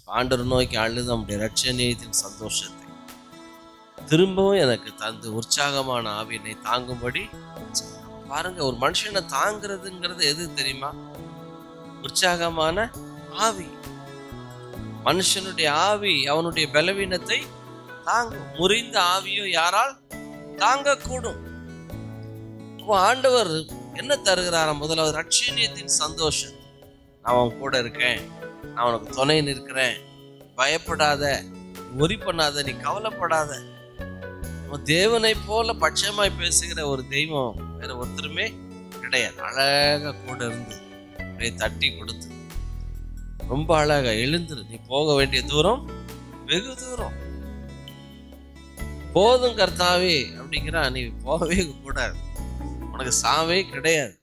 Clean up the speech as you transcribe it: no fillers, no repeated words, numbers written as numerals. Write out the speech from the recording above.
ஆண்டவர் நோக்கி அழுது நம்முடைய ரட்சணியத்தின் சந்தோஷத்தை திரும்பவும் எனக்கு தந்து உற்சாகமான ஆவியினை தாங்கும்படி. பாருங்க, ஒரு மனுஷனை தாங்கிறதுங்கிறது எது தெரியுமா? உற்சாகமான ஆவி. மனுஷனுடைய ஆவி அவனுடைய பலவீனத்தை தாங்கும். முறிந்த ஆவியோ யாரால் தாங்கக்கூடும்? ஆண்டவர் என்ன தருகிறாராம்? முதலாவது ரட்சணியத்தின் சந்தோஷம். நான் அவன் கூட இருக்கேன், நான் உனக்கு துணை நிற்கிறேன், பயப்படாத, ஒரி பண்ணாத, நீ கவலைப்படாத. தேவனை போல பட்சமாய் பேசுகிற ஒரு தெய்வம் வேற ஒருத்தருமே கிடையாது. அழகா கூட இருந்து தட்டி கொடுத்து ரொம்ப அழகா எழுந்துரு, நீ போக வேண்டிய தூரம் வெகு தூரம், போதும் கர்த்தாவே அப்படிங்கிறா. நீ போகவே கூடாது, உனக்கு சாவே கிடையாது.